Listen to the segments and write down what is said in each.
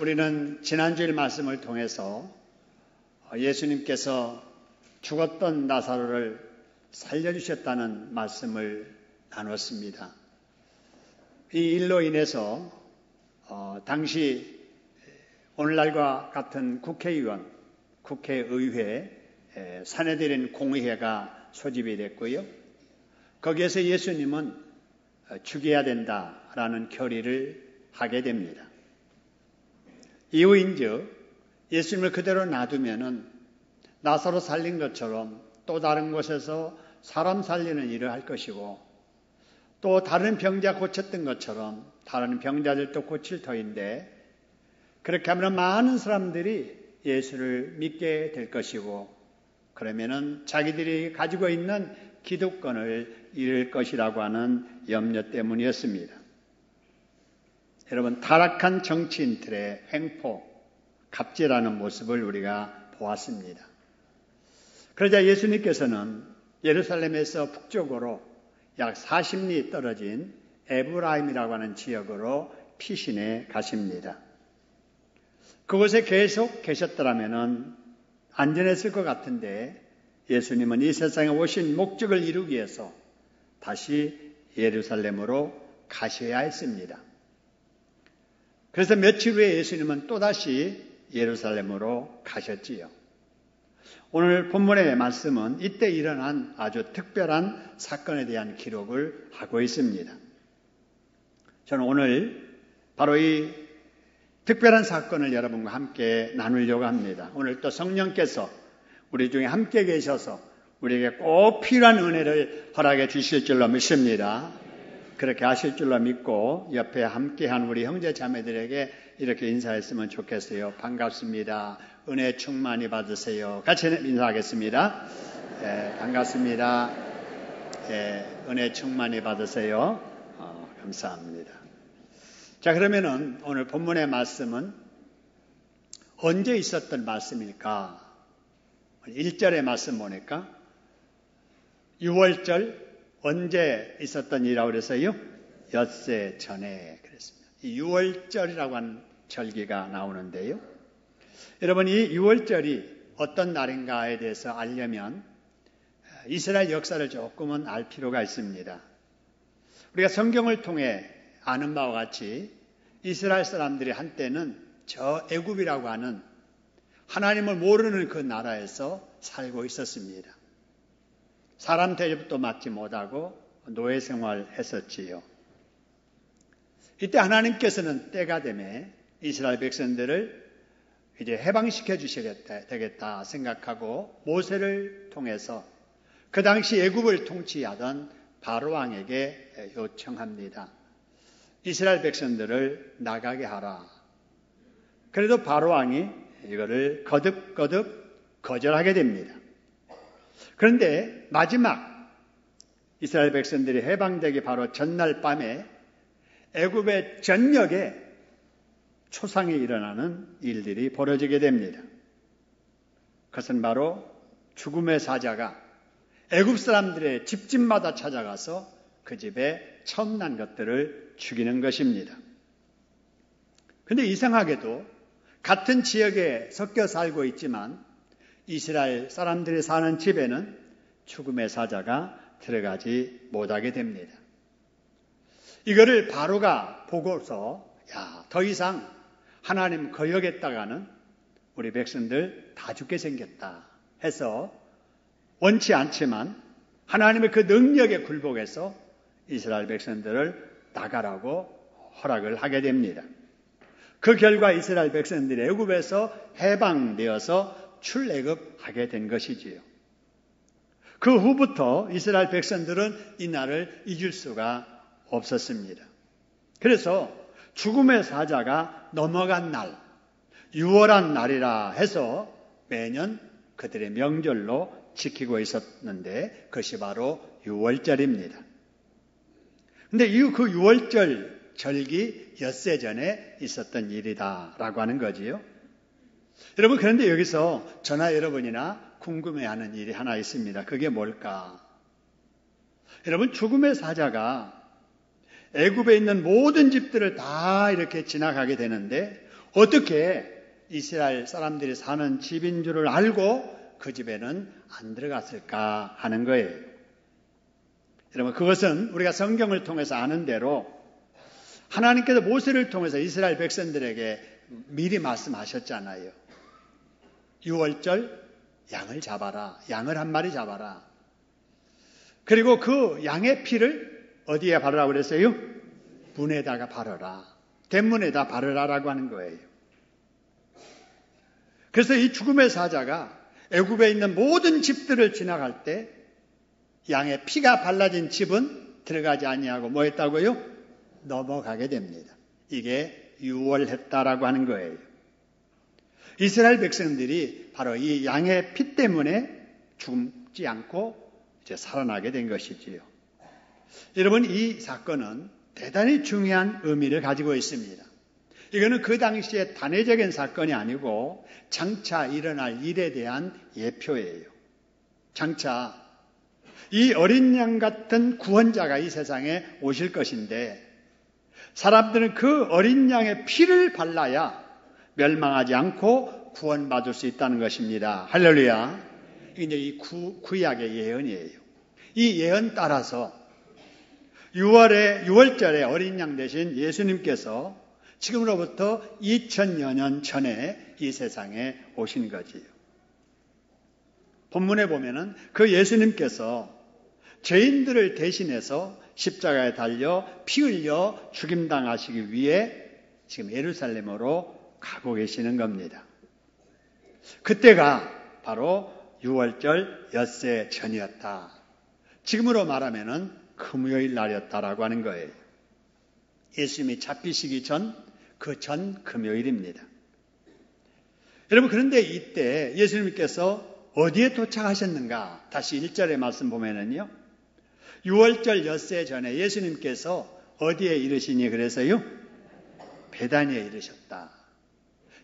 우리는 지난주일 말씀을 통해서 예수님께서 죽었던 나사로를 살려주셨다는 말씀을 나눴습니다. 이 일로 인해서 당시 오늘날과 같은 국회의원, 국회의회, 사내들인 공의회가 소집이 됐고요. 거기에서 예수님은 죽여야 된다라는 결의를 하게 됩니다. 이후인즉 예수님을 그대로 놔두면은 나사로 살린 것처럼 또 다른 곳에서 사람 살리는 일을 할 것이고 또 다른 병자 고쳤던 것처럼 다른 병자들도 고칠 터인데 그렇게 하면 많은 사람들이 예수를 믿게 될 것이고 그러면은 자기들이 가지고 있는 기득권을 잃을 것이라고 하는 염려 때문이었습니다. 여러분, 타락한 정치인들의 횡포, 갑질하는 모습을 우리가 보았습니다. 그러자 예수님께서는 예루살렘에서 북쪽으로 약 40리 떨어진 에브라임이라고 하는 지역으로 피신해 가십니다. 그곳에 계속 계셨더라면 안전했을 것 같은데 예수님은 이 세상에 오신 목적을 이루기 위해서 다시 예루살렘으로 가셔야 했습니다. 그래서 며칠 후에 예수님은 또다시 예루살렘으로 가셨지요. 오늘 본문의 말씀은 이때 일어난 아주 특별한 사건에 대한 기록을 하고 있습니다. 저는 오늘 바로 이 특별한 사건을 여러분과 함께 나누려고 합니다. 오늘 또 성령께서 우리 중에 함께 계셔서 우리에게 꼭 필요한 은혜를 허락해 주실 줄로 믿습니다. 그렇게 하실 줄로 믿고 옆에 함께한 우리 형제 자매들에게 이렇게 인사했으면 좋겠어요. 반갑습니다. 은혜 충만히 받으세요. 같이 인사하겠습니다. 반갑습니다. 은혜 충만히 받으세요. 감사합니다. 자, 그러면은 오늘 본문의 말씀은 언제 있었던 말씀일까? 1절의 말씀 보니까 6월절 언제 있었던 일이라고 그래서요? 엿새 전에 그랬습니다. 이 6월절이라고 하는 절기가 나오는데요. 여러분, 이 6월절이 어떤 날인가에 대해서 알려면 이스라엘 역사를 조금은 알 필요가 있습니다. 우리가 성경을 통해 아는 바와 같이 이스라엘 사람들이 한때는 저 애굽이라고 하는 하나님을 모르는 그 나라에서 살고 있었습니다. 사람 대접도 받지 못하고 노예 생활했었지요. 이때 하나님께서는 때가 되매 이스라엘 백성들을 이제 해방시켜 주셔야 되겠다 생각하고 모세를 통해서 그 당시 애굽을 통치하던 바로 왕에게 요청합니다. 이스라엘 백성들을 나가게 하라. 그래도 바로 왕이 이거를 거듭 거절하게 됩니다. 그런데 마지막 이스라엘 백성들이 해방되기 바로 전날 밤에 애굽의 전역에 초상이 일어나는 일들이 벌어지게 됩니다. 그것은 바로 죽음의 사자가 애굽 사람들의 집집마다 찾아가서 그 집에 처음 난 것들을 죽이는 것입니다. 그런데 이상하게도 같은 지역에 섞여 살고 있지만 이스라엘 사람들이 사는 집에는 죽음의 사자가 들어가지 못하게 됩니다. 이거를 바로가 보고서 더 이상 하나님 거역했다가는 우리 백성들 다 죽게 생겼다 해서 원치 않지만 하나님의 그 능력에 굴복해서 이스라엘 백성들을 나가라고 허락을 하게 됩니다. 그 결과 이스라엘 백성들이 애굽에서 해방되어서 출애굽하게 된 것이지요. 그 후부터 이스라엘 백성들은 이 날을 잊을 수가 없었습니다. 그래서 죽음의 사자가 넘어간 날, 6월한 날이라 해서 매년 그들의 명절로 지키고 있었는데 그것이 바로 6월절입니다. 그런데 그 6월절 절기 엿새 전에 있었던 일이다라고 하는 거지요. 여러분, 그런데 여기서 저나 여러분이나 궁금해하는 일이 하나 있습니다. 그게 뭘까? 여러분, 죽음의 사자가 애굽에 있는 모든 집들을 다 이렇게 지나가게 되는데 어떻게 이스라엘 사람들이 사는 집인 줄을 알고 그 집에는 안 들어갔을까 하는 거예요. 여러분, 그것은 우리가 성경을 통해서 아는 대로 하나님께서 모세를 통해서 이스라엘 백성들에게 미리 말씀하셨잖아요. 6월절 양을 잡아라. 양을 한 마리 잡아라. 그리고 그 양의 피를 어디에 바르라고 그랬어요? 문에다가 바르라. 대문에다 바르라라고 하는 거예요. 그래서 이 죽음의 사자가 애굽에 있는 모든 집들을 지나갈 때 양의 피가 발라진 집은 들어가지 아니하고 뭐 했다고요? 넘어가게 됩니다. 이게 유월했다라고 하는 거예요. 이스라엘 백성들이 바로 이 양의 피 때문에 죽지 않고 이제 살아나게 된 것이지요. 여러분, 이 사건은 대단히 중요한 의미를 가지고 있습니다. 이거는 그 당시에 단회적인 사건이 아니고 장차 일어날 일에 대한 예표예요. 장차 이 어린 양 같은 구원자가 이 세상에 오실 것인데 사람들은 그 어린 양의 피를 발라야 멸망하지 않고 구원받을 수 있다는 것입니다. 할렐루야. 이게 이 구약의 예언이에요. 이 예언 따라서 6월절에 어린 양 대신 예수님께서 지금으로부터 2000여 년 전에 이 세상에 오신 거지요. 본문에 보면은 그 예수님께서 죄인들을 대신해서 십자가에 달려 피 흘려 죽임당하시기 위해 지금 예루살렘으로 가고 계시는 겁니다. 그때가 바로 6월절 엿새 전이었다. 지금으로 말하면은 금요일 날이었다라고 하는 거예요. 예수님이 잡히시기 전, 그 전 금요일입니다. 여러분, 그런데 이때 예수님께서 어디에 도착하셨는가? 다시 1절의 말씀 보면은요. 6월절 엿새 전에 예수님께서 어디에 이르시니 그래서요? 베다니에 이르셨다.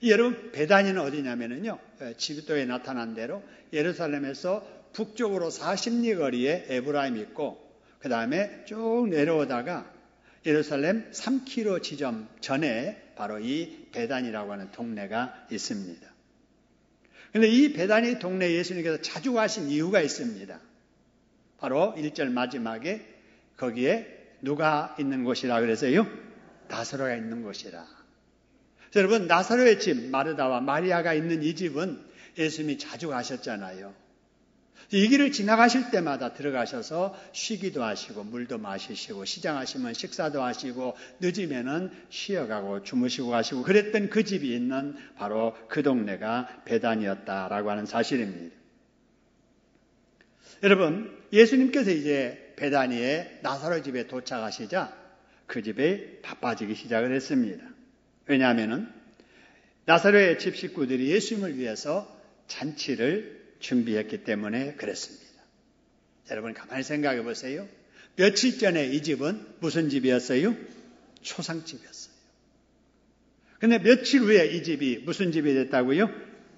여러분, 베다니는 어디냐면은요. 지도에 나타난 대로 예루살렘에서 북쪽으로 40리 거리에 에브라임이 있고 그 다음에 쭉 내려오다가 예루살렘 3km 지점 전에 바로 이 베단이라고 하는 동네가 있습니다. 그런데 이 베다니 동네에 예수님께서 자주 가신 이유가 있습니다. 바로 1절 마지막에 거기에 누가 있는 곳이라 그래서요? 나사로가 있는 곳이라. 여러분, 나사로의 집 마르다와 마리아가 있는 이 집은 예수님이 자주 가셨잖아요. 이 길을 지나가실 때마다 들어가셔서 쉬기도 하시고 물도 마시시고 시장하시면 식사도 하시고 늦으면은 쉬어가고 주무시고 가시고 그랬던 그 집이 있는 바로 그 동네가 베단이었다라고 하는 사실입니다. 여러분, 예수님께서 이제 베다니에 나사로 집에 도착하시자 그 집에 바빠지기 시작을 했습니다. 왜냐하면은 나사로의 집 식구들이 예수님을 위해서 잔치를 준비했기 때문에 그랬습니다. 여러분, 가만히 생각해 보세요. 며칠 전에 이 집은 무슨 집이었어요? 초상집이었어요. 근데 며칠 후에 이 집이 무슨 집이 됐다고요?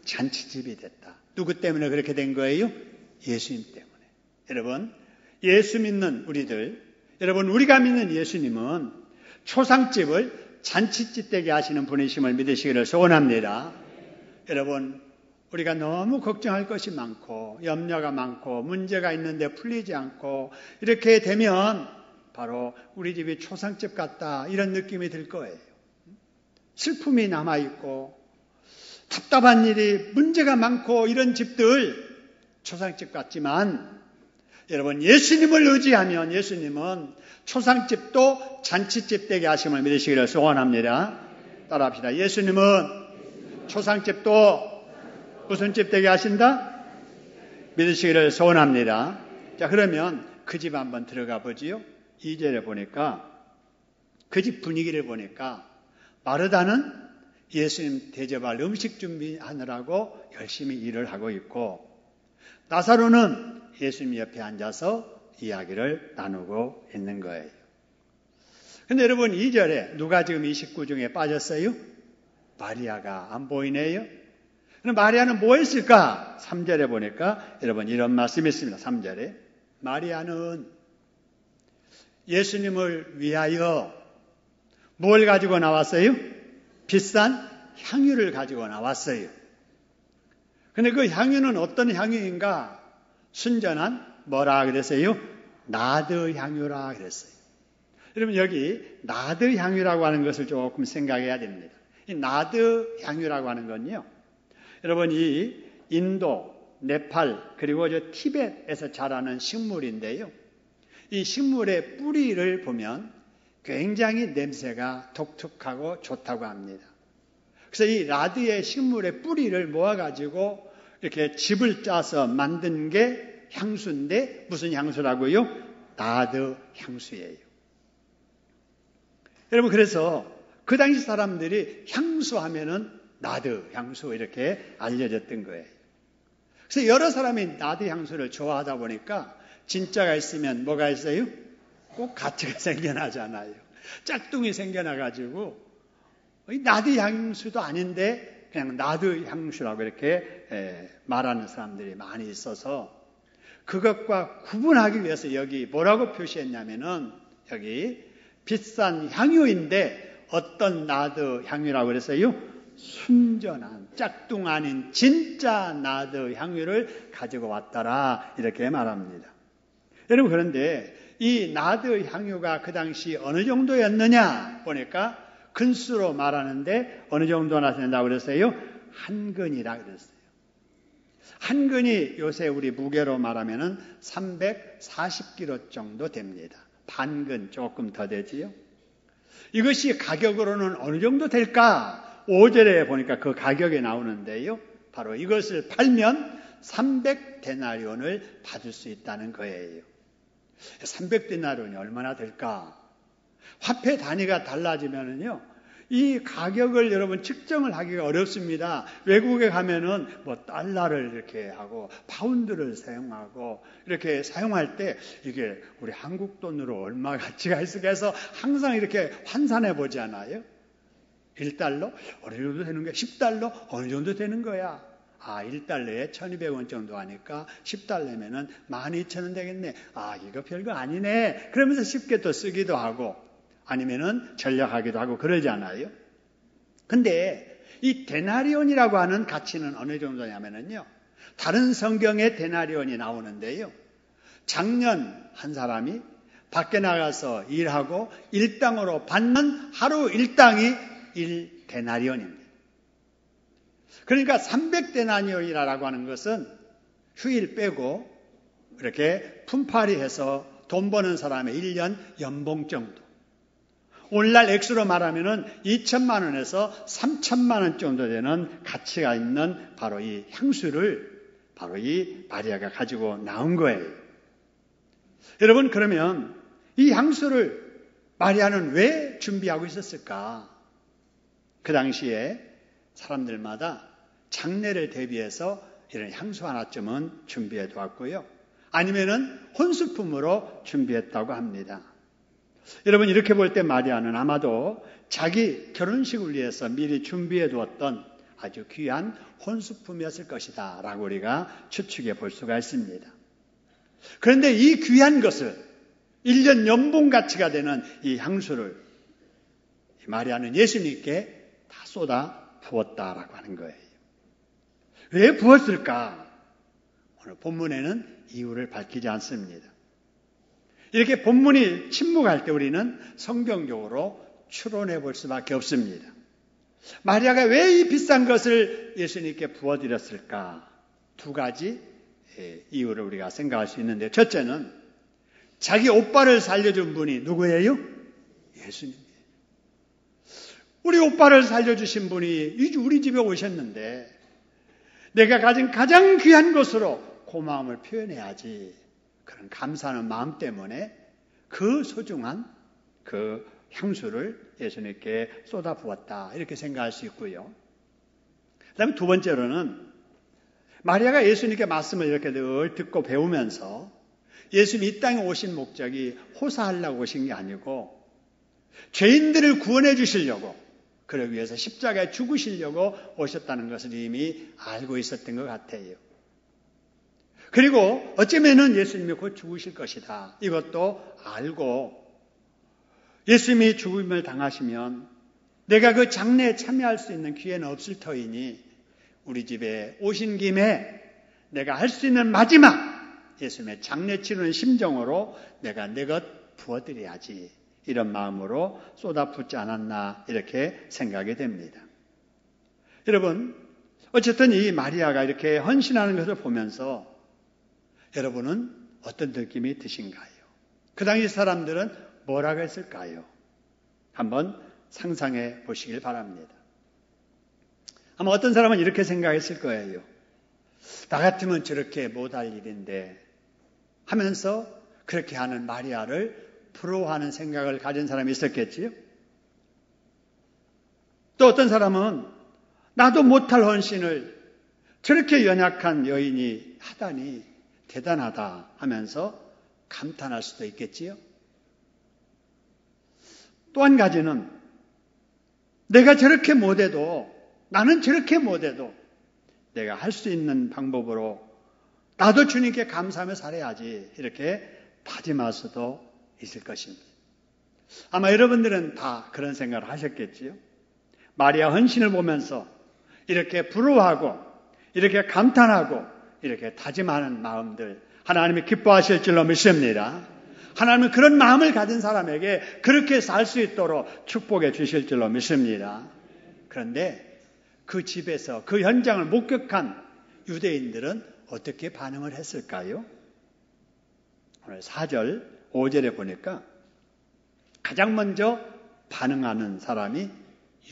잔치집이 됐다. 누구 때문에 그렇게 된 거예요? 예수님 때문에. 여러분, 예수 믿는 우리들, 여러분, 우리가 믿는 예수님은 초상집을 잔치집 되게 하시는 분이심을 믿으시기를 소원합니다. 여러분, 우리가 너무 걱정할 것이 많고 염려가 많고 문제가 있는데 풀리지 않고 이렇게 되면 바로 우리 집이 초상집 같다 이런 느낌이 들 거예요. 슬픔이 남아있고 답답한 일이 문제가 많고 이런 집들 초상집 같지만 여러분, 예수님을 의지하면 예수님은 초상집도 잔치집 되게 하심을 믿으시기를 소원합니다. 따라합시다. 예수님은 초상집도 무슨 집 되게 하신다? 믿으시기를 소원합니다. 자, 그러면 그 집 한번 들어가 보지요. 2절에 보니까 그 집 분위기를 보니까 마르다는 예수님 대접할 음식 준비하느라고 열심히 일을 하고 있고 나사로는 예수님 옆에 앉아서 이야기를 나누고 있는 거예요. 근데 여러분, 2절에 누가 지금 이 식구 중에 빠졌어요? 마리아가 안 보이네요. 그럼 마리아는 뭐 했을까? 3절에 보니까 여러분 이런 말씀이 있습니다. 3절에 마리아는 예수님을 위하여 뭘 가지고 나왔어요? 비싼 향유를 가지고 나왔어요. 근데 그 향유는 어떤 향유인가? 순전한 뭐라 그랬어요? 나드 향유라 그랬어요. 여러분 여기 나드 향유라고 하는 것을 조금 생각해야 됩니다. 이 나드 향유라고 하는 건요. 여러분 이 인도, 네팔 그리고 저 티벳에서 자라는 식물인데요. 이 식물의 뿌리를 보면 굉장히 냄새가 독특하고 좋다고 합니다. 그래서 이 나드의 식물의 뿌리를 모아가지고 이렇게 즙을 짜서 만든 게 향수인데 무슨 향수라고요? 나드 향수예요. 여러분 그래서 그 당시 사람들이 향수 하면은 나드 향수 이렇게 알려졌던 거예요. 그래서 여러 사람이 나드 향수를 좋아하다 보니까 진짜가 있으면 뭐가 있어요? 꼭 가치가 생겨나잖아요. 짝퉁이 생겨나가지고 나드 향수도 아닌데 그냥 나드 향수라고 이렇게 말하는 사람들이 많이 있어서 그것과 구분하기 위해서 여기 뭐라고 표시했냐면은 여기 비싼 향유인데 어떤 나드 향유라고 그랬어요? 순전한 짝퉁 아닌 진짜 나드 향유를 가지고 왔더라 이렇게 말합니다. 여러분 그런데 이 나드 향유가 그 당시 어느 정도였느냐 보니까 근수로 말하는데 어느 정도나 된다고 그랬어요? 한 근이라 그랬어요. 한 근이 요새 우리 무게로 말하면은 340kg 정도 됩니다. 반근 조금 더 되지요. 이것이 가격으로는 어느 정도 될까? 5절에 보니까 그 가격이 나오는데요. 바로 이것을 팔면 300데나리온을 받을 수 있다는 거예요. 300데나리온이 얼마나 될까? 화폐 단위가 달라지면은요, 이 가격을 여러분 측정을 하기가 어렵습니다. 외국에 가면은 뭐 달러를 이렇게 하고 파운드를 사용하고 이렇게 사용할 때 이게 우리 한국 돈으로 얼마 가치가 있을까 해서 항상 이렇게 환산해 보잖아요. 1달러? 어느 정도 되는 거야? 10달러? 어느 정도 되는 거야? 1달러에 1200원 정도 하니까 10달러면은 12,000원 되겠네. 이거 별거 아니네. 그러면서 쉽게 또 쓰기도 하고 아니면은 전략하기도 하고 그러잖아요. 근데 이 데나리온이라고 하는 가치는 어느 정도냐면요. 다른 성경에 데나리온이 나오는데요. 작년 한 사람이 밖에 나가서 일하고 일당으로 받는 하루 일당이 1데나리온입니다. 그러니까 300데나리온이라고 하는 것은 휴일 빼고 이렇게 품팔이해서 돈 버는 사람의 1년 연봉 정도. 오늘날 액수로 말하면은 2천만 원에서 3천만 원 정도 되는 가치가 있는 바로 이 향수를 바로 이 마리아가 가지고 나온 거예요. 여러분 그러면 이 향수를 마리아는 왜 준비하고 있었을까? 그 당시에 사람들마다 장례를 대비해서 이런 향수 하나쯤은 준비해 두었고요. 아니면은 혼수품으로 준비했다고 합니다. 여러분 이렇게 볼 때 마리아는 아마도 자기 결혼식을 위해서 미리 준비해 두었던 아주 귀한 혼수품이었을 것이다 라고 우리가 추측해 볼 수가 있습니다. 그런데 이 귀한 것을 1년 연봉 가치가 되는 이 향수를 마리아는 예수님께 다 쏟아 부었다라고 하는 거예요. 왜 부었을까? 오늘 본문에는 이유를 밝히지 않습니다. 이렇게 본문이 침묵할 때 우리는 성경적으로 추론해 볼 수밖에 없습니다. 마리아가 왜 이 비싼 것을 예수님께 부어드렸을까? 두 가지 이유를 우리가 생각할 수 있는데 첫째는 자기 오빠를 살려준 분이 누구예요? 예수님이에요. 우리 오빠를 살려주신 분이 우리 집에 오셨는데 내가 가진 가장 귀한 것으로 고마움을 표현해야지. 그런 감사하는 마음 때문에 그 소중한 그 향수를 예수님께 쏟아부었다. 이렇게 생각할 수 있고요. 그 다음에 두 번째로는 마리아가 예수님께 말씀을 이렇게 늘 듣고 배우면서 예수님 이 땅에 오신 목적이 호사하려고 오신 게 아니고 죄인들을 구원해 주시려고 그러기 위해서 십자가에 죽으시려고 오셨다는 것을 이미 알고 있었던 것 같아요. 그리고 어쩌면은 예수님이 곧 죽으실 것이다. 이것도 알고 예수님이 죽음을 당하시면 내가 그 장례에 참여할 수 있는 기회는 없을 터이니 우리 집에 오신 김에 내가 할 수 있는 마지막 예수님의 장례 치르는 심정으로 내가 내 것 부어드려야지, 이런 마음으로 쏟아붓지 않았나 이렇게 생각이 됩니다. 여러분, 어쨌든 이 마리아가 이렇게 헌신하는 것을 보면서 여러분은 어떤 느낌이 드신가요? 그 당시 사람들은 뭐라고 했을까요? 한번 상상해 보시길 바랍니다. 아마 어떤 사람은 이렇게 생각했을 거예요. 나 같으면 저렇게 못할 일인데 하면서 그렇게 하는 마리아를 부러워하는 생각을 가진 사람이 있었겠지요? 또 어떤 사람은 나도 못할 헌신을 저렇게 연약한 여인이 하다니 대단하다 하면서 감탄할 수도 있겠지요? 또 한 가지는 내가 저렇게 못해도, 나는 저렇게 못해도 내가 할 수 있는 방법으로 나도 주님께 감사하며 살아야지, 이렇게 다짐할 수도 있을 것입니다. 아마 여러분들은 다 그런 생각을 하셨겠지요? 마리아 헌신을 보면서 이렇게 부러워하고 이렇게 감탄하고 이렇게 다짐하는 마음들 하나님이 기뻐하실 줄로 믿습니다. 하나님은 그런 마음을 가진 사람에게 그렇게 살 수 있도록 축복해 주실 줄로 믿습니다. 그런데 그 집에서 그 현장을 목격한 유대인들은 어떻게 반응을 했을까요? 오늘 4절, 5절에 보니까 가장 먼저 반응하는 사람이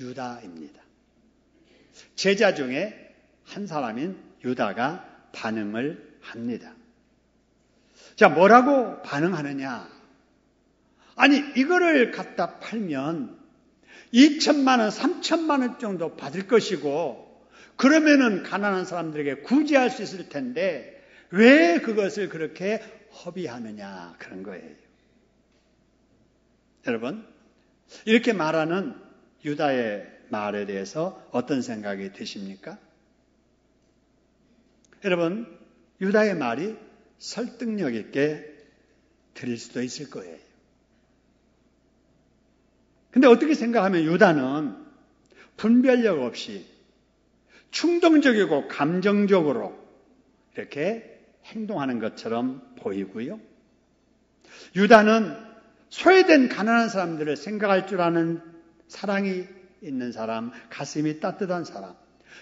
유다입니다. 제자 중에 한 사람인 유다가 반응을 합니다. 자, 뭐라고 반응하느냐? 아니, 이거를 갖다 팔면 2천만 원, 3천만 원 정도 받을 것이고 그러면은 가난한 사람들에게 구제할 수 있을 텐데 왜 그것을 그렇게 허비하느냐, 그런 거예요. 여러분, 이렇게 말하는 유다의 말에 대해서 어떤 생각이 드십니까? 여러분, 유다의 말이 설득력 있게 들릴 수도 있을 거예요. 근데 어떻게 생각하면 유다는 분별력 없이 충동적이고 감정적으로 이렇게 행동하는 것처럼 보이고요. 유다는 소외된 가난한 사람들을 생각할 줄 아는 사랑이 있는 사람, 가슴이 따뜻한 사람,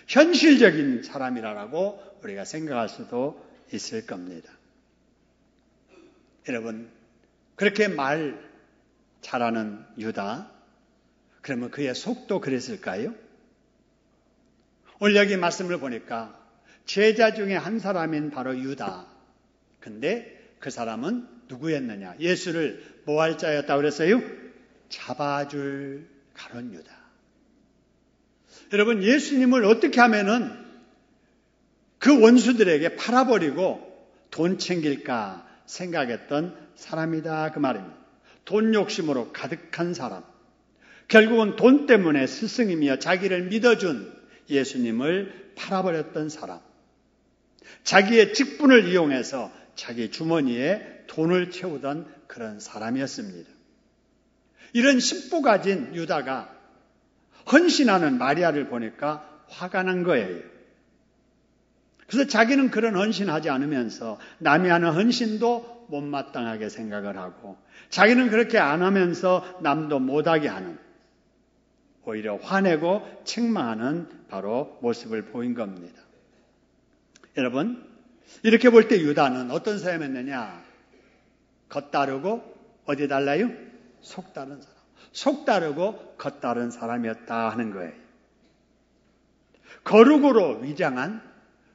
현실적인 사람이라고 우리가 생각할 수도 있을 겁니다. 여러분, 그렇게 말 잘하는 유다, 그러면 그의 속도 그랬을까요? 오늘 여기 말씀을 보니까 제자 중에 한 사람인 바로 유다. 근데 그 사람은 누구였느냐? 예수를 뭐 할 자였다고 그랬어요? 잡아줄 가론 유다. 여러분, 예수님을 어떻게 하면은 그 원수들에게 팔아버리고 돈 챙길까 생각했던 사람이다, 그 말입니다. 돈 욕심으로 가득한 사람. 결국은 돈 때문에 스승이며 자기를 믿어준 예수님을 팔아버렸던 사람. 자기의 직분을 이용해서 자기 주머니에 돈을 채우던 그런 사람이었습니다. 이런 심보 가진 유다가 헌신하는 마리아를 보니까 화가 난 거예요. 그래서 자기는 그런 헌신하지 않으면서 남이 하는 헌신도 못마땅하게 생각을 하고 자기는 그렇게 안 하면서 남도 못하게 하는, 오히려 화내고 책망하는 바로 모습을 보인 겁니다. 여러분, 이렇게 볼 때 유다는 어떤 사람이었느냐? 겉다르고 어디 달라요? 속다른 사람. 속다르고 겉다른 사람이었다 하는 거예요. 거룩으로 위장한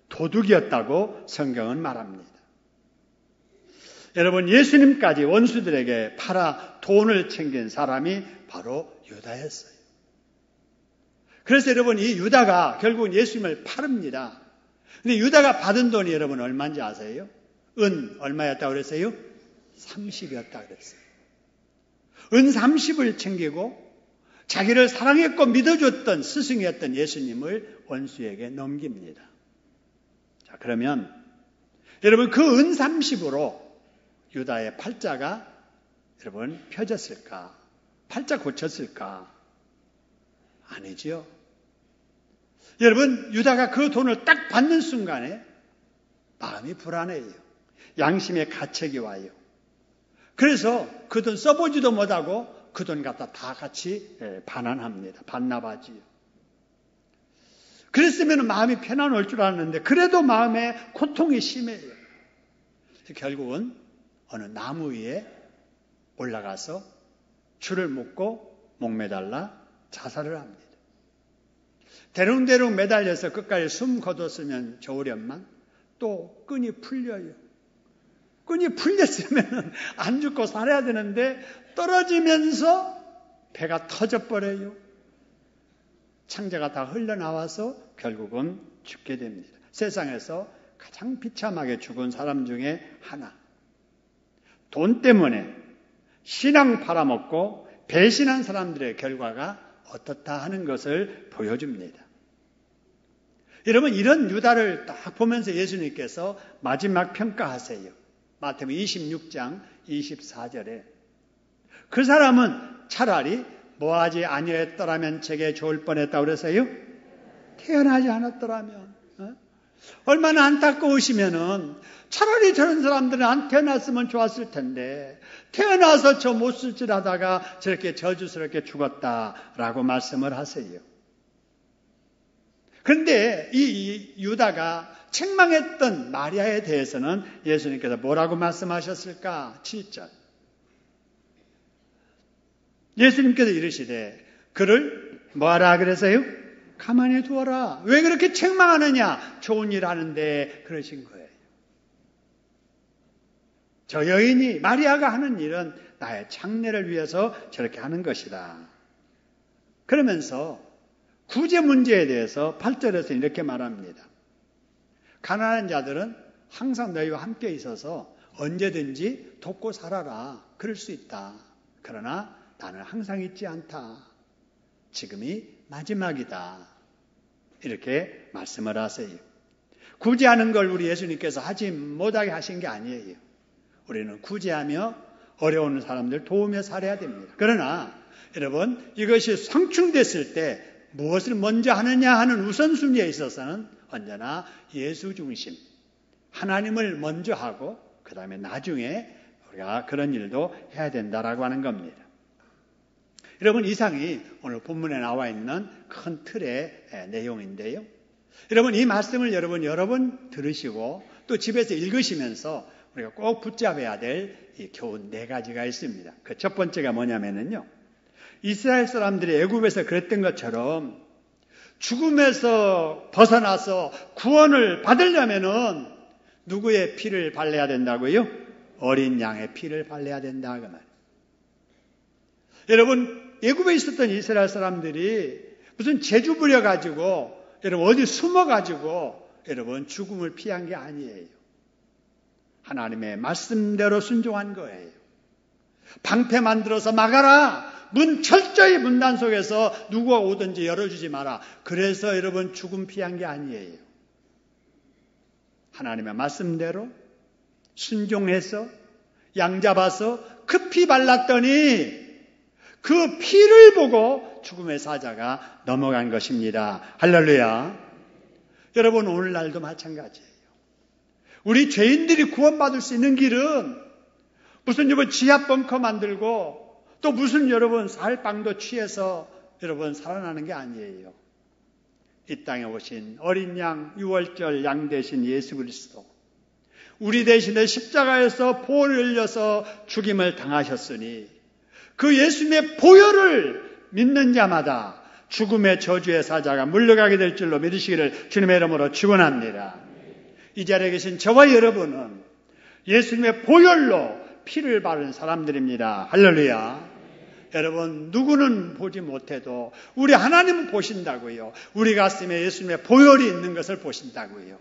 도둑이었다고 성경은 말합니다. 여러분, 예수님까지 원수들에게 팔아 돈을 챙긴 사람이 바로 유다였어요. 그래서 여러분, 이 유다가 결국은 예수님을 팔읍니다. 근데 유다가 받은 돈이 여러분 얼마인지 아세요? 은 얼마였다고 그랬어요? 30이었다고 그랬어요. 은 30을 챙기고 자기를 사랑했고 믿어줬던 스승이었던 예수님을 원수에게 넘깁니다. 자, 그러면 여러분, 그 은 30으로 유다의 팔자가 여러분 펴졌을까? 팔자 고쳤을까? 아니죠. 여러분, 유다가 그 돈을 딱 받는 순간에 마음이 불안해요. 양심의 가책이 와요. 그래서 그 돈 써보지도 못하고 그 돈 갖다 다 같이 반환합니다. 반납하지요. 그랬으면 마음이 편안할 줄 알았는데 그래도 마음에 고통이 심해요. 결국은 어느 나무 위에 올라가서 줄을 묶고 목매달라 자살을 합니다. 대롱대롱 매달려서 끝까지 숨 거뒀으면 좋으련만 또 끈이 풀려요. 끈이 풀렸으면 안 죽고 살아야 되는데 떨어지면서 배가 터져버려요. 창자가 다 흘러나와서 결국은 죽게 됩니다. 세상에서 가장 비참하게 죽은 사람 중에 하나. 돈 때문에 신앙 팔아먹고 배신한 사람들의 결과가 어떻다 하는 것을 보여줍니다. 여러분, 이런 유다를 딱 보면서 예수님께서 마지막 평가하세요. 마태복음 26장 24절에 그 사람은 차라리 뭐하지 아니했더라면 제게 좋을 뻔했다고 그래서요. 태어나지 않았더라면. 얼마나 안타까우시면은 차라리 저런 사람들은 안 태어났으면 좋았을 텐데 태어나서 저 못쓸짓하다가 저렇게 저주스럽게 죽었다라고 말씀을 하세요. 그런데 이 유다가 책망했던 마리아에 대해서는 예수님께서 뭐라고 말씀하셨을까? 7절. 예수님께서 이르시되 그를 뭐하라 그래서요? 가만히 두어라. 왜 그렇게 책망하느냐? 좋은 일 하는데 그러신 거예요. 저 여인이 마리아가 하는 일은 나의 장래를 위해서 저렇게 하는 것이다. 그러면서 구제 문제에 대해서 8절에서 이렇게 말합니다. 가난한 자들은 항상 너희와 함께 있어서 언제든지 돕고 살아라. 그럴 수 있다. 그러나 나는 항상 있지 않다. 지금이 마지막이다. 이렇게 말씀을 하세요. 구제하는 걸 우리 예수님께서 하지 못하게 하신 게 아니에요. 우리는 구제하며 어려운 사람들 도우며 살아야 됩니다. 그러나 여러분, 이것이 상충됐을 때 무엇을 먼저 하느냐 하는 우선순위에 있어서는 언제나 예수 중심, 하나님을 먼저 하고 그 다음에 나중에 우리가 그런 일도 해야 된다라고 하는 겁니다. 여러분, 이상이 오늘 본문에 나와 있는 큰 틀의 내용인데요. 여러분, 이 말씀을 여러 번 들으시고 또 집에서 읽으시면서 우리가 꼭 붙잡아야 될 이 교훈 4가지가 있습니다. 그 첫 번째가 뭐냐면요. 이스라엘 사람들이 애굽에서 그랬던 것처럼 죽음에서 벗어나서 구원을 받으려면은 누구의 피를 발라야 된다고요? 어린 양의 피를 발라야 된다 그 말이에요. 여러분, 애굽에 있었던 이스라엘 사람들이 무슨 재주 부려가지고 여러분 어디 숨어가지고 여러분 죽음을 피한 게 아니에요. 하나님의 말씀대로 순종한 거예요. 방패 만들어서 막아라. 문 철저히 문단 속에서 누구가 오든지 열어주지 마라. 그래서 여러분 죽음 피한 게 아니에요. 하나님의 말씀대로 순종해서 양 잡아서 그 피 발랐더니 그 피를 보고 죽음의 사자가 넘어간 것입니다. 할렐루야. 여러분, 오늘날도 마찬가지예요. 우리 죄인들이 구원받을 수 있는 길은 무슨 여러분 지하 벙커 만들고 또 무슨 여러분 살빵도 취해서 여러분 살아나는 게 아니에요. 이 땅에 오신 어린 양, 유월절 양 대신 예수 그리스도, 우리 대신에 십자가에서 보혈을 흘려서 죽임을 당하셨으니 그 예수님의 보혈을 믿는 자마다 죽음의 저주의 사자가 물러가게 될 줄로 믿으시기를 주님의 이름으로 축원합니다. 이 자리에 계신 저와 여러분은 예수님의 보혈로 피를 바른 사람들입니다. 할렐루야. 여러분, 누구는 보지 못해도 우리 하나님은 보신다고요. 우리 가슴에 예수님의 보혈이 있는 것을 보신다고요.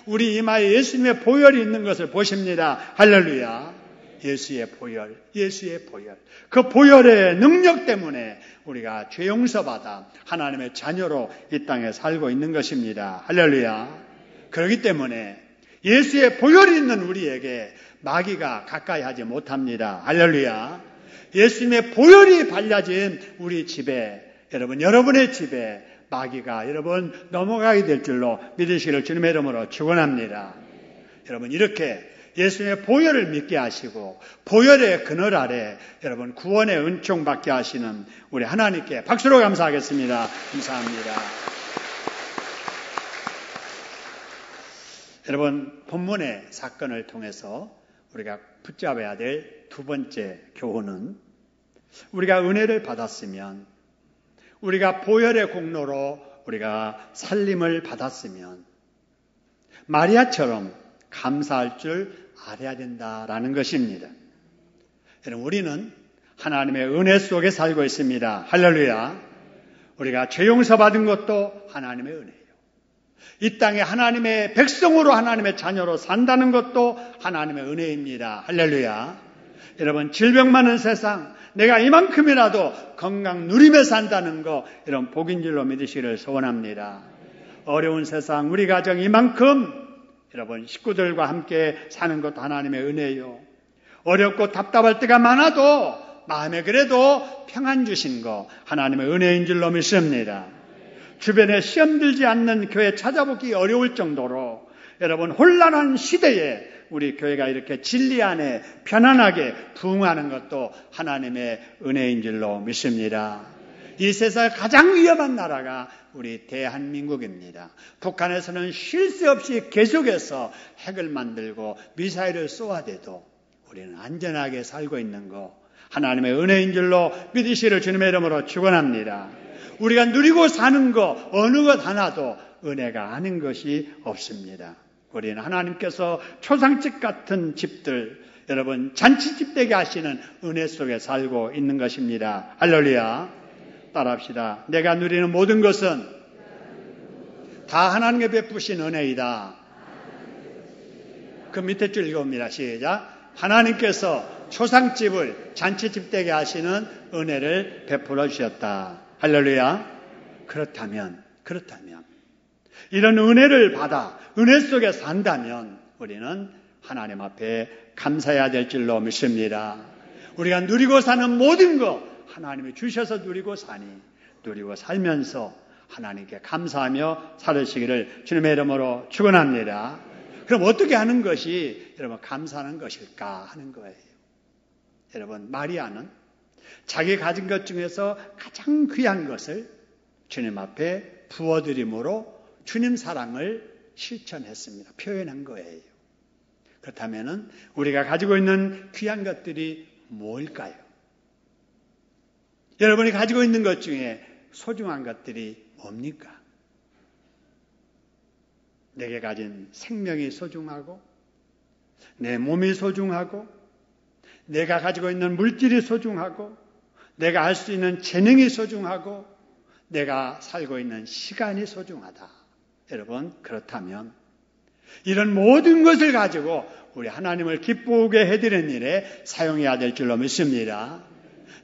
우리 이마에 예수님의 보혈이 있는 것을 보십니다. 할렐루야. 예수의 보혈, 예수의 보혈. 그 보혈의 능력 때문에 우리가 죄 용서받아 하나님의 자녀로 이 땅에 살고 있는 것입니다. 할렐루야. 그렇기 때문에 예수의 보혈이 있는 우리에게 마귀가 가까이 하지 못합니다. 할렐루야. 예수님의 보혈이 발라진 우리 집에 여러분, 여러분의 집에 마귀가 여러분 넘어가게 될 줄로 믿으시기를 주님의 이름으로 축원합니다. 여러분, 이렇게 예수님의 보혈을 믿게 하시고 보혈의 그늘 아래 여러분 구원의 은총 받게 하시는 우리 하나님께 박수로 감사하겠습니다. 감사합니다. 여러분, 본문의 사건을 통해서 우리가 붙잡아야 될 두 번째 교훈은, 우리가 은혜를 받았으면, 우리가 보혈의 공로로 우리가 살림을 받았으면 마리아처럼 감사할 줄 알아야 된다라는 것입니다. 여러분, 우리는 하나님의 은혜 속에 살고 있습니다. 할렐루야. 우리가 죄 용서 받은 것도 하나님의 은혜예요. 이 땅에 하나님의 백성으로 하나님의 자녀로 산다는 것도 하나님의 은혜입니다. 할렐루야. 여러분, 질병 많은 세상, 내가 이만큼이라도 건강 누리며 산다는 거, 이런 복인 줄로 믿으시기를 소원합니다. 어려운 세상, 우리 가정 이만큼 여러분 식구들과 함께 사는 것도 하나님의 은혜요. 어렵고 답답할 때가 많아도 마음에 그래도 평안 주신 거 하나님의 은혜인 줄로 믿습니다. 주변에 시험 들지 않는 교회 찾아보기 어려울 정도로 여러분 혼란한 시대에 우리 교회가 이렇게 진리 안에 편안하게 부흥하는 것도 하나님의 은혜인 줄로 믿습니다. 이 세상의 가장 위험한 나라가 우리 대한민국입니다. 북한에서는 쉴 새 없이 계속해서 핵을 만들고 미사일을 쏘아대도 우리는 안전하게 살고 있는 거 하나님의 은혜인 줄로 믿으시기를 주님의 이름으로 축원합니다. 우리가 누리고 사는 거 어느 것 하나도 은혜가 아닌 것이 없습니다. 우리는 하나님께서 초상집 같은 집들, 여러분 잔치집 되게 하시는 은혜 속에 살고 있는 것입니다. 할렐루야. 따라합시다. 내가 누리는 모든 것은 다 하나님께 베푸신 은혜이다. 그 밑에 줄 읽어봅니다. 시작. 하나님께서 초상집을 잔치집 되게 하시는 은혜를 베풀어 주셨다. 할렐루야. 그렇다면 이런 은혜를 받아 은혜 속에 산다면 우리는 하나님 앞에 감사해야 될 줄로 믿습니다. 우리가 누리고 사는 모든 것 하나님이 주셔서 누리고 사니 누리고 살면서 하나님께 감사하며 살으시기를 주님의 이름으로 축원합니다. 그럼 어떻게 하는 것이 여러분 감사하는 것일까 하는 거예요. 여러분, 마리아는 자기 가진 것 중에서 가장 귀한 것을 주님 앞에 부어드림으로 주님 사랑을 실천했습니다. 표현한 거예요. 그렇다면 우리가 가지고 있는 귀한 것들이 뭘까요? 여러분이 가지고 있는 것 중에 소중한 것들이 뭡니까? 내게 가진 생명이 소중하고 내 몸이 소중하고 내가 가지고 있는 물질이 소중하고 내가 할 수 있는 재능이 소중하고 내가 살고 있는 시간이 소중하다. 여러분, 그렇다면 이런 모든 것을 가지고 우리 하나님을 기쁘게 해드리는 일에 사용해야 될 줄로 믿습니다.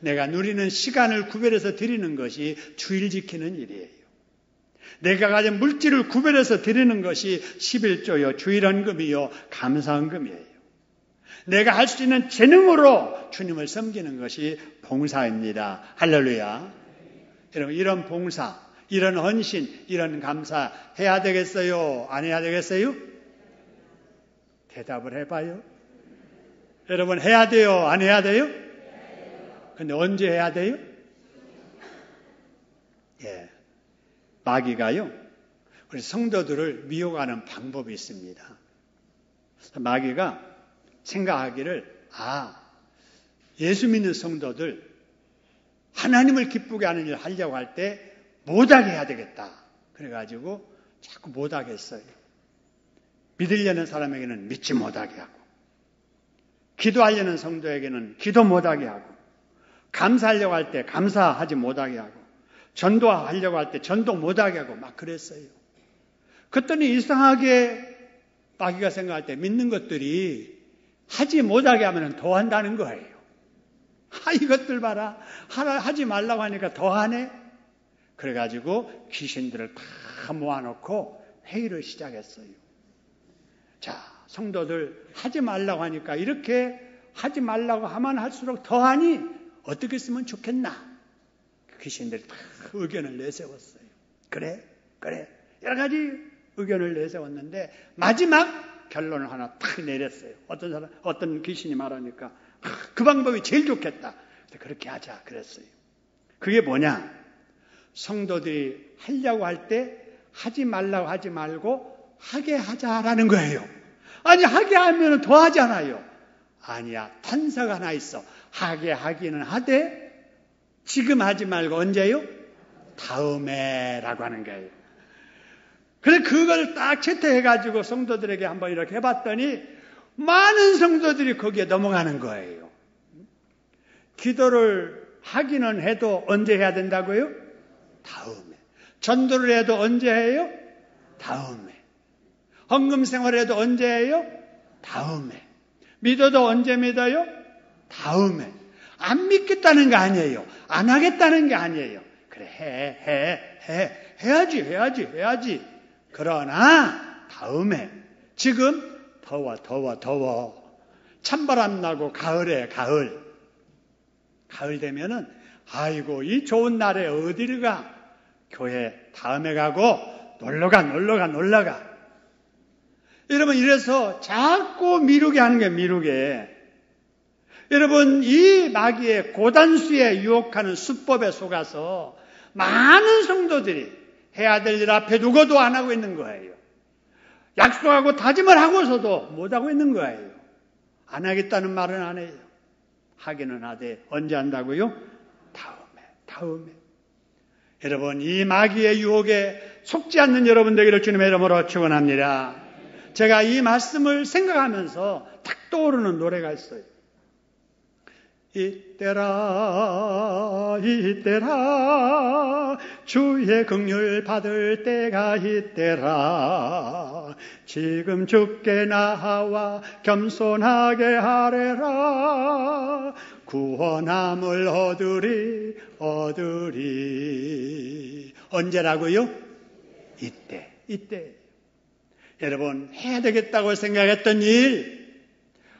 내가 누리는 시간을 구별해서 드리는 것이 주일 지키는 일이에요. 내가 가진 물질을 구별해서 드리는 것이 11조요, 주일헌금이요, 감사헌금이에요. 내가 할 수 있는 재능으로 주님을 섬기는 것이 봉사입니다. 할렐루야. 여러분, 이런 봉사, 이런 헌신, 이런 감사 해야 되겠어요? 안 해야 되겠어요? 대답을 해봐요. 여러분, 해야 돼요? 안 해야 돼요? 근데 언제 해야 돼요? 예. 마귀가요, 우리 성도들을 미혹하는 방법이 있습니다. 마귀가 생각하기를, 예수 믿는 성도들 하나님을 기쁘게 하는 일을 하려고 할 때 못하게 해야 되겠다. 그래가지고 자꾸 못하게 했어요. 믿으려는 사람에게는 믿지 못하게 하고, 기도하려는 성도에게는 기도 못하게 하고, 감사하려고 할 때 감사하지 못하게 하고, 전도하려고 할 때 전도 못하게 하고 막 그랬어요. 그랬더니 이상하게 마귀가 생각할 때 믿는 것들이 하지 못하게 하면 더 한다는 거예요. 이것들 봐라. 하지 말라고 하니까 더 하네. 그래가지고 귀신들을 다 모아놓고 회의를 시작했어요. 자, 성도들 하지 말라고 하니까 이렇게 하지 말라고 하면 할수록 더 하니 어떻게 쓰면 좋겠나? 귀신들이 다 의견을 내세웠어요. 그래. 여러 가지 의견을 내세웠는데 마지막 결론을 하나 딱 내렸어요. 어떤 귀신이 말하니까 그 방법이 제일 좋겠다. 그렇게 하자 그랬어요. 그게 뭐냐? 성도들이 하려고 할 때 하지 말라고 하지 말고 하게 하자라는 거예요. 아니 하게 하면 더 하잖아요. 아니야, 단서가 하나 있어. 하게 하기는 하되 지금 하지 말고 언제요? 다음에라고 하는 거예요. 그래서 그걸 딱 채택해가지고 성도들에게 한번 이렇게 해봤더니 많은 성도들이 거기에 넘어가는 거예요. 기도를 하기는 해도 언제 해야 된다고요? 다음에. 전도를 해도 언제 해요? 다음에. 헌금 생활을 해도 언제 해요? 다음에. 믿어도 언제 믿어요? 다음에. 안 믿겠다는 거 아니에요. 안 하겠다는 게 아니에요. 그래, 해야지. 그러나 다음에. 지금 더워. 찬바람 나고 가을. 가을 되면은 아이고 이 좋은 날에 어디를 가? 교회 다음에 가고 놀러가. 여러분 이래서 자꾸 미루게 하는 거예요. 미루게. 여러분 이 마귀의 고단수에 유혹하는 수법에 속아서 많은 성도들이 해야 될 일 앞에 두고도 안 하고 있는 거예요. 약속하고 다짐을 하고서도 못하고 있는 거예요. 안 하겠다는 말은 안 해요. 하기는 하되 언제 한다고요? 다음에. 여러분 이 마귀의 유혹에 속지 않는 여러분 되기를 주님의 이름으로 축원합니다. 제가 이 말씀을 생각하면서 딱 떠오르는 노래가 있어요. 이때라 주의 긍휼 받을 때가 이때라 지금 주께 나와 겸손하게 하래라 구원함을 얻으리 언제라고요? 이때 여러분 해야 되겠다고 생각했던 일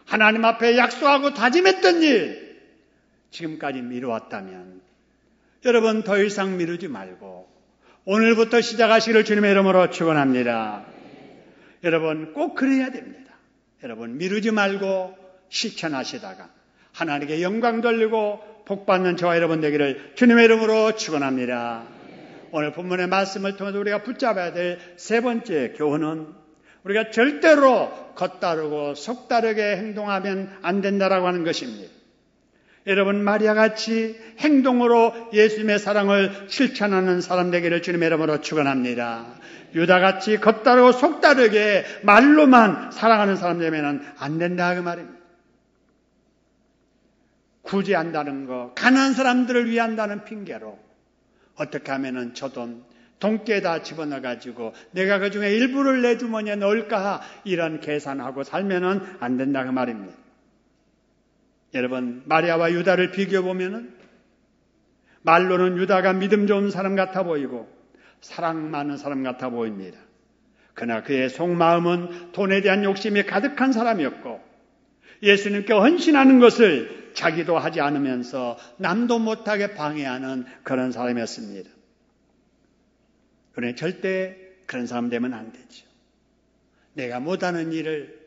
하나님 앞에 약속하고 다짐했던 일 지금까지 미루었다면 여러분 더 이상 미루지 말고 오늘부터 시작하시기를 주님의 이름으로 축원합니다. 여러분 꼭 그래야 됩니다. 여러분 미루지 말고 실천하시다가 하나님께 영광 돌리고 복받는 저와 여러분 되기를 주님의 이름으로 축원합니다. 오늘 본문의 말씀을 통해서 우리가 붙잡아야 될 세 번째 교훈은 우리가 절대로 겉다르고 속다르게 행동하면 안 된다라고 하는 것입니다. 여러분 마리아같이 행동으로 예수님의 사랑을 실천하는 사람 되기를 주님의 이름으로 축원합니다. 유다같이 겉다르고 속다르게 말로만 사랑하는 사람 되면 안 된다 그 말입니다. 구제한다는 거, 가난한 사람들을 위한다는 핑계로 어떻게 하면은 저 돈 돈깨에다 집어넣어가지고 내가 그 중에 일부를 내 주머니에 넣을까 이런 계산하고 살면은 안 된다 그 말입니다. 여러분 마리아와 유다를 비교해보면은 말로는 유다가 믿음 좋은 사람 같아 보이고 사랑 많은 사람 같아 보입니다. 그러나 그의 속마음은 돈에 대한 욕심이 가득한 사람이었고 예수님께 헌신하는 것을 자기도 하지 않으면서 남도 못하게 방해하는 그런 사람이었습니다. 그러나 절대 그런 사람 되면 안 되죠. 내가 못하는 일을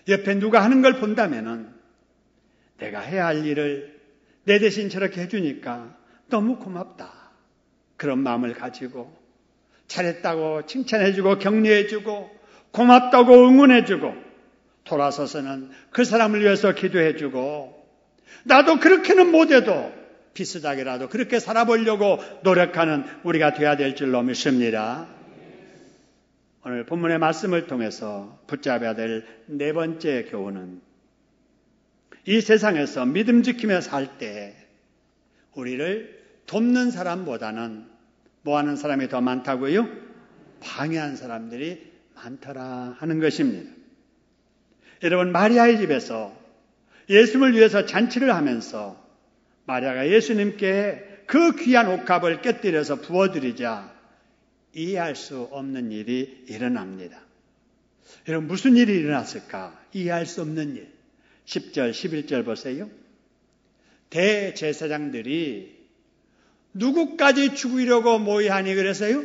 옆에 누가 하는 걸 본다면은 내가 해야 할 일을 내 대신 저렇게 해주니까 너무 고맙다. 그런 마음을 가지고 잘했다고 칭찬해주고 격려해주고 고맙다고 응원해주고 돌아서서는 그 사람을 위해서 기도해주고 나도 그렇게는 못해도 비슷하게라도 그렇게 살아보려고 노력하는 우리가 돼야 될 줄로 믿습니다. 오늘 본문의 말씀을 통해서 붙잡아야 될 네 번째 교훈은 이 세상에서 믿음 지키며 살 때 우리를 돕는 사람보다는 뭐 하는 사람이 더 많다고요? 방해한 사람들이 많더라 하는 것입니다. 여러분 마리아의 집에서 예수님을 위해서 잔치를 하면서 마리아가 예수님께 그 귀한 옥합을 깨뜨려서 부어드리자 이해할 수 없는 일이 일어납니다. 여러분 무슨 일이 일어났을까? 이해할 수 없는 일. 10절, 11절 보세요. 대제사장들이 누구까지 죽이려고 모의하니 그래서요?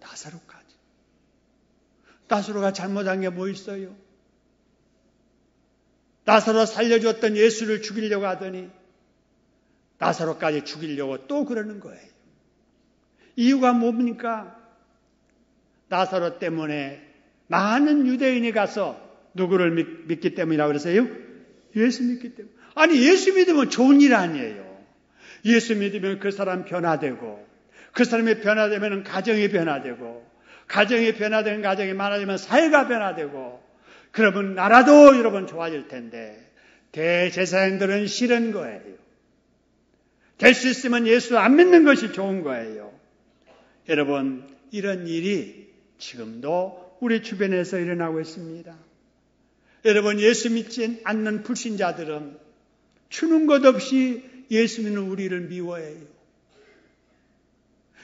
나사로까지. 나사로가 잘못한 게 뭐 있어요? 나사로 살려줬던 예수를 죽이려고 하더니 나사로까지 죽이려고 또 그러는 거예요. 이유가 뭡니까? 나사로 때문에 많은 유대인이 가서 누구를 믿기 때문이라고 그러세요? 예수 믿기 때문에. 아니, 예수 믿으면 좋은 일 아니에요. 예수 믿으면 그 사람 변화되고, 그 사람이 변화되면 가정이 변화되고, 가정이 변화되는 가정이 많아지면 사회가 변화되고, 그러면 나라도 여러분 좋아질 텐데, 대제사장들은 싫은 거예요. 될 수 있으면 예수 안 믿는 것이 좋은 거예요. 여러분, 이런 일이 지금도 우리 주변에서 일어나고 있습니다. 여러분, 예수 믿지 않는 불신자들은 주는 것 없이 예수 믿는 우리를 미워해요.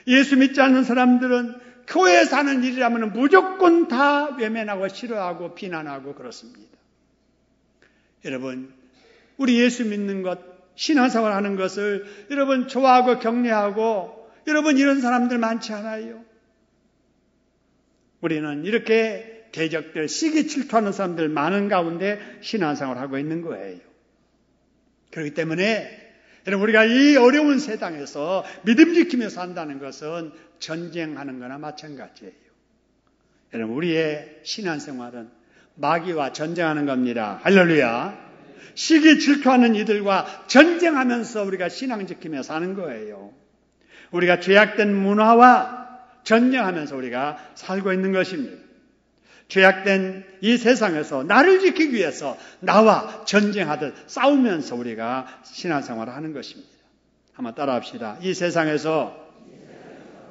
예수 믿지 않는 사람들은 교회에 사는 일이라면 무조건 다 외면하고 싫어하고 비난하고 그렇습니다. 여러분, 우리 예수 믿는 것, 신앙생활 하는 것을 여러분 좋아하고 격려하고 여러분 이런 사람들 많지 않아요? 우리는 이렇게 대적들, 시기 질투하는 사람들 많은 가운데 신앙생활을 하고 있는 거예요. 그렇기 때문에 여러분 우리가 이 어려운 세상에서 믿음 지키며 산다는 것은 전쟁하는 거나 마찬가지예요. 여러분 우리의 신앙생활은 마귀와 전쟁하는 겁니다. 할렐루야. 시기 질투하는 이들과 전쟁하면서 우리가 신앙 지키며 사는 거예요. 우리가 죄악된 문화와 전쟁하면서 우리가 살고 있는 것입니다. 죄악된 이 세상에서 나를 지키기 위해서 나와 전쟁하듯 싸우면서 우리가 신앙생활을 하는 것입니다. 한번 따라합시다. 이 세상에서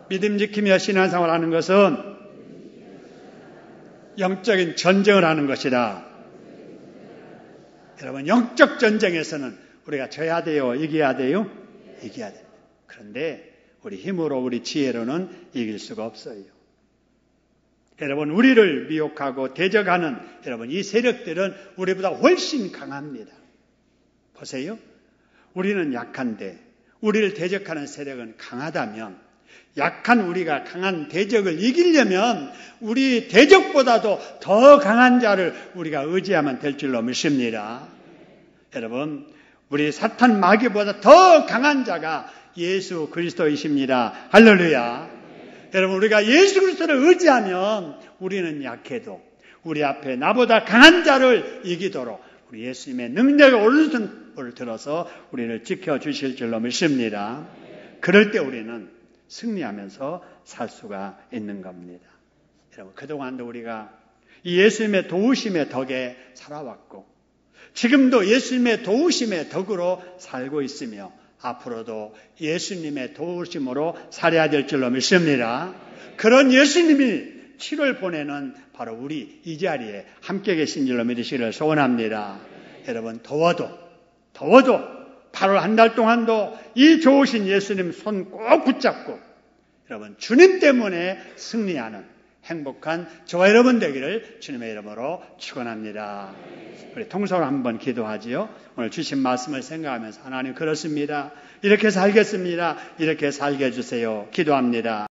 믿음 지키며 신앙생활을 하는 것은 영적인 전쟁을 하는 것이다. 여러분, 영적 전쟁에서는 우리가 져야 돼요? 이겨야 돼요? 이겨야 돼요. 그런데 우리 힘으로, 우리 지혜로는 이길 수가 없어요. 여러분, 우리를 미혹하고 대적하는 여러분 이 세력들은 우리보다 훨씬 강합니다. 보세요. 우리는 약한데 우리를 대적하는 세력은 강하다면 약한 우리가 강한 대적을 이기려면 우리 대적보다도 더 강한 자를 우리가 의지하면 될 줄로 믿습니다. 여러분, 우리 사탄 마귀보다 더 강한 자가 예수 그리스도이십니다. 할렐루야. 여러분 우리가 예수 그리스도를 의지하면 우리는 약해도 우리 앞에 나보다 강한 자를 이기도록 우리 예수님의 능력의 오른손을 들어서 우리를 지켜주실 줄로 믿습니다. 그럴 때 우리는 승리하면서 살 수가 있는 겁니다. 여러분 그동안도 우리가 이 예수님의 도우심의 덕에 살아왔고 지금도 예수님의 도우심의 덕으로 살고 있으며 앞으로도 예수님의 도우심으로 살아야 될 줄로 믿습니다. 그런 예수님이 7월 보내는 바로 우리 이 자리에 함께 계신 줄로 믿으시기를 소원합니다. 여러분 더워도 8월 한 달 동안도 이 좋으신 예수님 손 꼭 붙잡고 여러분 주님 때문에 승리하는 행복한 저와 여러분 되기를 주님의 이름으로 축원합니다. 우리 통성으로 한번 기도하지요. 오늘 주신 말씀을 생각하면서 하나님 그렇습니다. 이렇게 살겠습니다. 이렇게 살게 해주세요. 기도합니다.